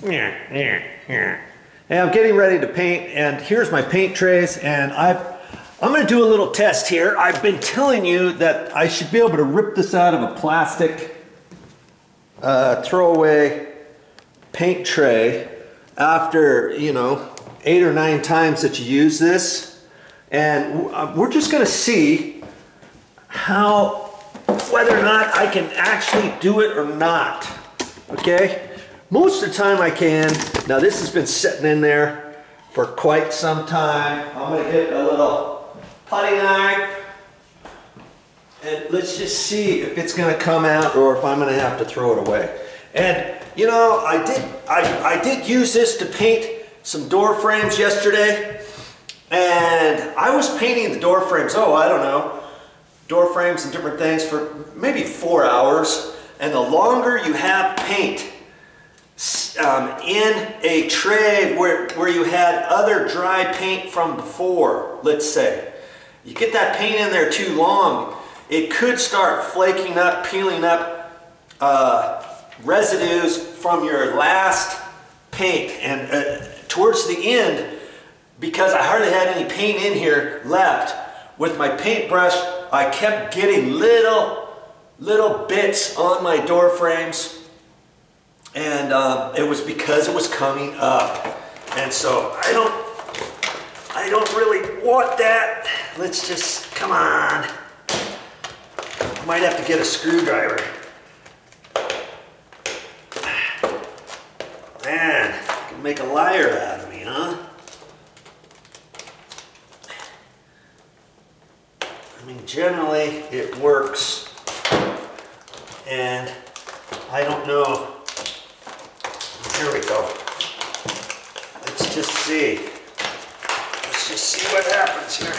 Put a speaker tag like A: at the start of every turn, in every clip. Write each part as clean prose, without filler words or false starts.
A: Hey, I'm getting ready to paint, and here's my paint trays, and I'm going to do a little test here. I've been telling you that I should be able to rip this out of a plastic throwaway paint tray after, you know, 8 or 9 times that you use this, and we're just going to see whether or not I can actually do it or not. Okay? Most of the time I can. Now this has been sitting in there for quite some time. I'm going to get a little putty knife and let's just see if it's going to come out or if I'm going to have to throw it away. And you know, I did use this to paint some door frames yesterday, and I was painting the door frames, I don't know, door frames and different things for maybe 4 hours. And the longer you have paint in a tray where you had other dry paint from before, let's say, you get that paint in there too long, it could start flaking up, peeling up residues from your last paint. And towards the end, because I hardly had any paint in here left, with my paintbrush I kept getting little bits on my door frames. And it was because it was coming up, and so I don't really want that. Let's just, come on. I might have to get a screwdriver. Man, you can make a liar out of me, huh? I mean, generally it works, and I don't know. Here we go. Let's just see. Let's just see what happens here.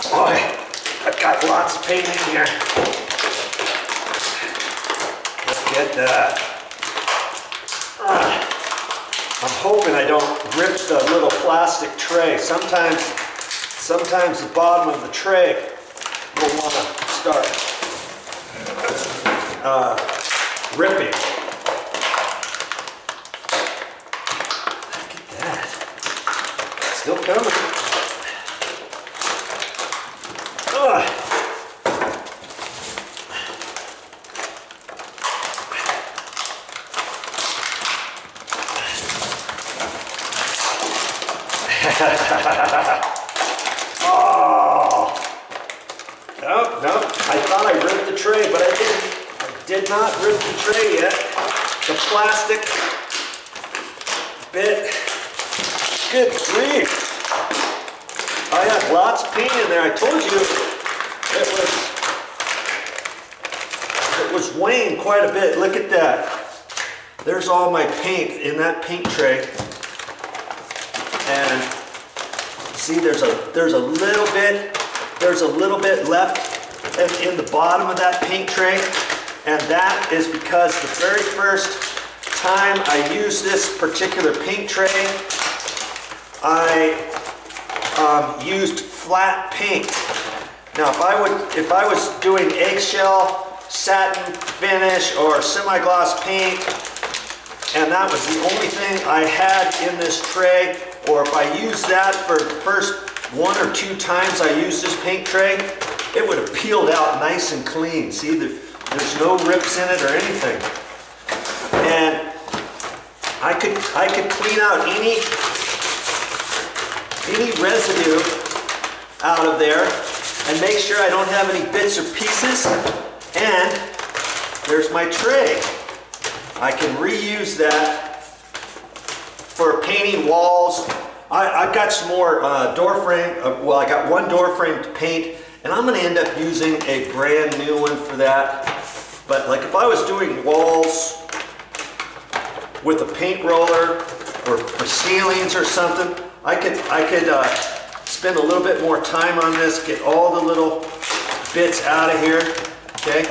A: Boy, I've got lots of paint in here. Look at that. I'm hoping I don't rip the little plastic tray. Sometimes the bottom of the tray will want to start ripping. Look at that. Still coming. Oh! No, I thought I ripped the tray, but I didn't. I did not rip the tray yet. The plastic bit. Good grief. I had lots of paint in there. I told you it was weighing quite a bit. Look at that. There's all my paint in that paint tray. And see, there's a little bit left in the bottom of that paint tray, and that is because the very first time I used this particular paint tray, I used flat paint. Now, if I was doing eggshell, satin finish, or semi-gloss paint, and that was the only thing I had in this tray, or if I used that for the first 1 or 2 times I used this paint tray, it would have peeled out nice and clean. See, there's no rips in it or anything. And I could clean out any residue out of there and make sure I don't have any bits or pieces. And there's my tray. I can reuse that for painting walls. I've got some more door frame, well, I got one door frame to paint, and I'm going to end up using a brand new one for that. But like if I was doing walls with a paint roller or for ceilings or something, I could spend a little bit more time on this, get all the little bits out of here, okay?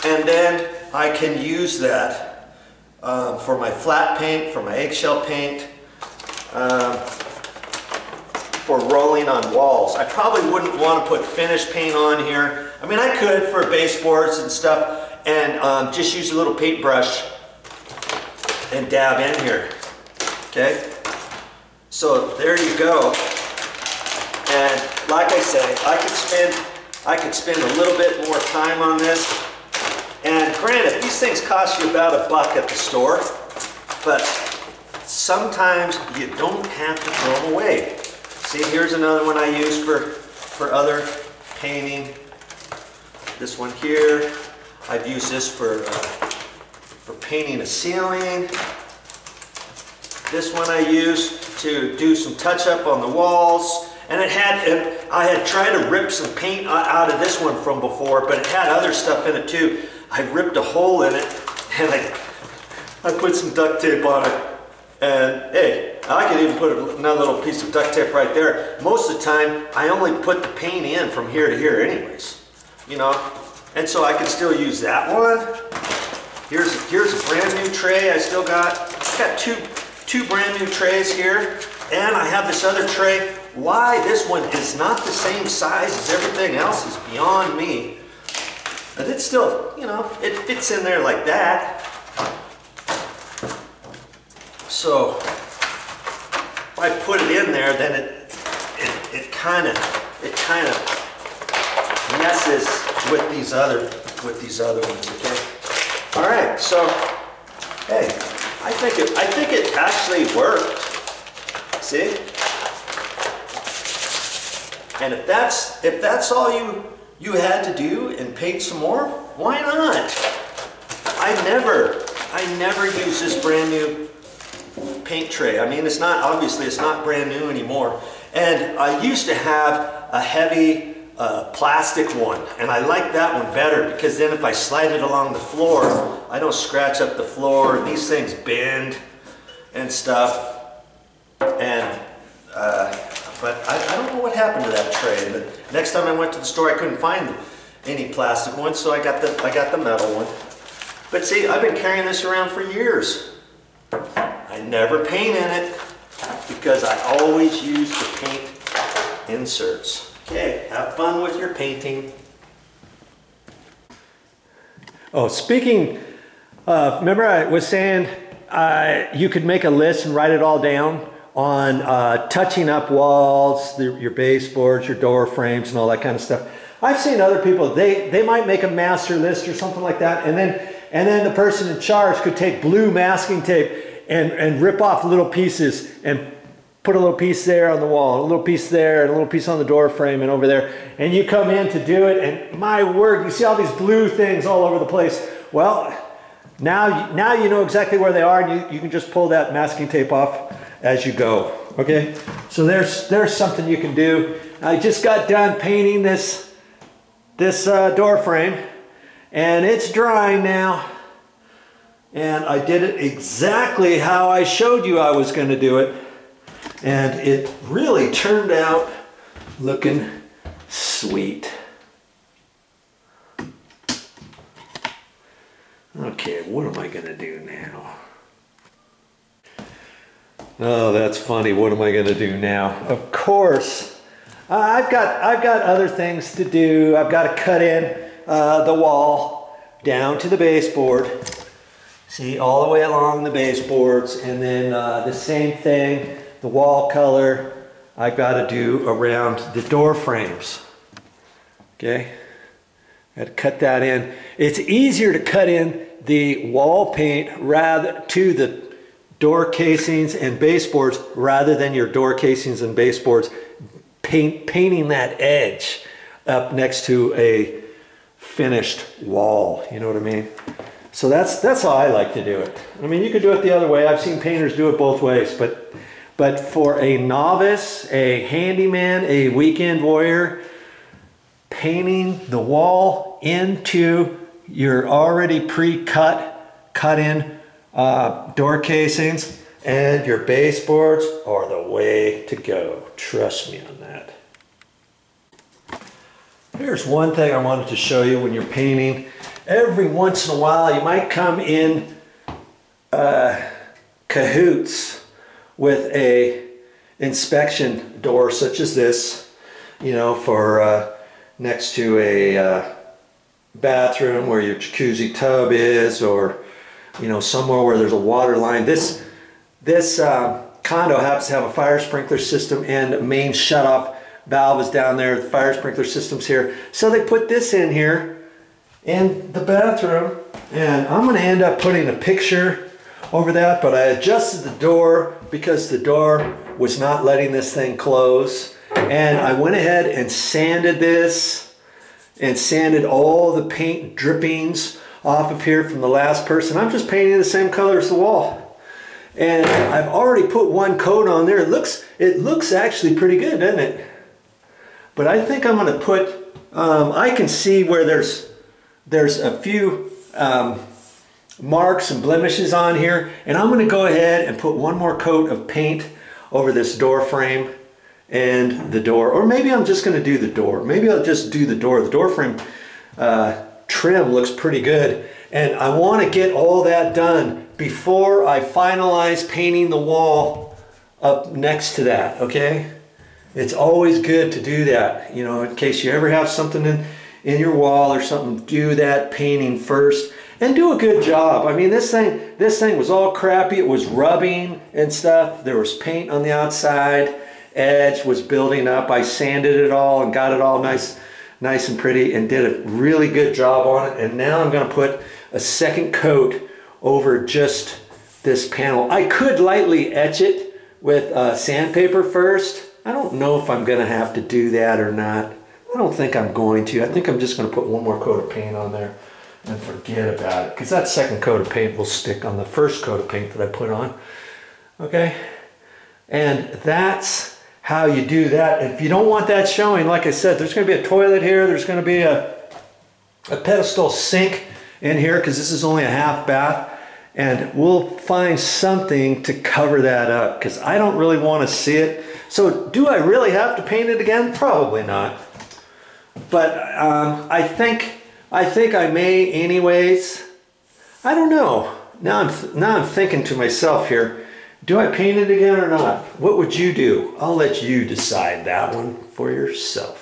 A: And then I can use that for my flat paint, for my eggshell paint. for rolling on walls. I probably wouldn't want to put finish paint on here. I mean, I could for baseboards and stuff, and just use a little paintbrush and dab in here. Okay, so there you go. And like I say, I could spend a little bit more time on this. And granted, these things cost you about $1 at the store, but sometimes you don't have to throw them away. See, here's another one I use for other painting. This one here, I've used this for painting a ceiling. This one I used to do some touch-up on the walls. And I had tried to rip some paint out of this one from before, but it had other stuff in it too. I ripped a hole in it, and I put some duct tape on it. And hey, I could even put another little piece of duct tape right there. Most of the time, I only put the paint in from here to here anyways, you know. And so I can still use that one. Here's a brand new tray I still got. I've got two brand new trays here. And I have this other tray. Why this one is not the same size as everything else is beyond me. But it's still, you know, it fits in there like that. So if I put it in there, then it kind of messes with these other ones. Okay. All right. So hey, I think it actually worked. See? And if that's all you had to do and paint some more, why not? I never use this brand new paint tray. I mean, obviously it's not brand new anymore. And I used to have a heavy plastic one, and I like that one better because then if I slide it along the floor, I don't scratch up the floor. These things bend and stuff. And but I don't know what happened to that tray. The next time I went to the store, I couldn't find any plastic ones, so I got the metal one. But see, I've been carrying this around for years. I never paint in it because I always use the paint inserts. Okay, have fun with your painting. Oh, speaking of, remember I was saying you could make a list and write it all down on touching up walls, your baseboards, your door frames, and all that kind of stuff. I've seen other people, they might make a master list or something like that, and then the person in charge could take blue masking tape and rip off little pieces and put a little piece there on the wall, a little piece there, and a little piece on the door frame and over there. And you come in to do it, and my word, you see all these blue things all over the place. Well, now you know exactly where they are, and you can just pull that masking tape off as you go. Okay, so there's something you can do. I just got done painting this door frame, and it's drying now, and I did it exactly how I showed you I was going to do it, and it really turned out looking sweet. Okay, what am I going to do now? Oh, that's funny. What am I going to do now? Of course, I've got other things to do. I've got to cut in the wall down to the baseboard. See, all the way along the baseboards, and then the same thing, the wall color, I've got to do around the door frames. Okay, I had to cut that in. It's easier to cut in the wall paint rather to the door casings and baseboards rather than your door casings and baseboards painting that edge up next to a finished wall. You know what I mean? So that's how I like to do it. I mean, you could do it the other way. I've seen painters do it both ways, but for a novice, a handyman, a weekend warrior, painting the wall into your already cut in door casings and your baseboards are the way to go. Trust me on that. Here's one thing I wanted to show you when you're painting. Every once in a while you might come in cahoots with inspection door such as this, you know, for next to a bathroom where your jacuzzi tub is, or you know, somewhere where there's a water line. This condo happens to have a fire sprinkler system, and a main shutoff valve is down there. The fire sprinkler system's here, so they put this in here in the bathroom, and I'm going to end up putting a picture over that. But I adjusted the door because the door was not letting this thing close, and I went ahead and sanded this and sanded all the paint drippings off of here from the last person. I'm just painting the same color as the wall, and I've already put one coat on there. It looks actually pretty good, doesn't it? But I think I'm going to put I can see where there's a few marks and blemishes on here, and I'm going to go ahead and put one more coat of paint over this door frame and the door. Or maybe I'm just going to do the door. Maybe I'll just do the door. The door frame trim looks pretty good, and I want to get all that done before I finalize painting the wall up next to that, okay? It's always good to do that, you know, in case you ever have something in your wall or something. Do that painting first and do a good job. I mean, this thing was all crappy. It was rubbing and stuff. There was paint on the outside. Edge was building up. I sanded it all and got it all nice and pretty, and did a really good job on it. And now I'm going to put a second coat over just this panel. I could lightly etch it with sandpaper first. I don't know if I'm going to have to do that or not. I don't think I'm going to. I think I'm just going to put one more coat of paint on there and forget about it, because that second coat of paint will stick on the first coat of paint that I put on. Okay? And that's how you do that. If you don't want that showing, like I said, there's going to be a toilet here. There's going to be a pedestal sink in here, because this is only a half bath. And we'll find something to cover that up, because I don't really want to see it. So do I really have to paint it again? Probably not. But I think I may anyways. I don't know. Now I'm thinking to myself here, do I paint it again or not? What would you do? I'll let you decide that one for yourself.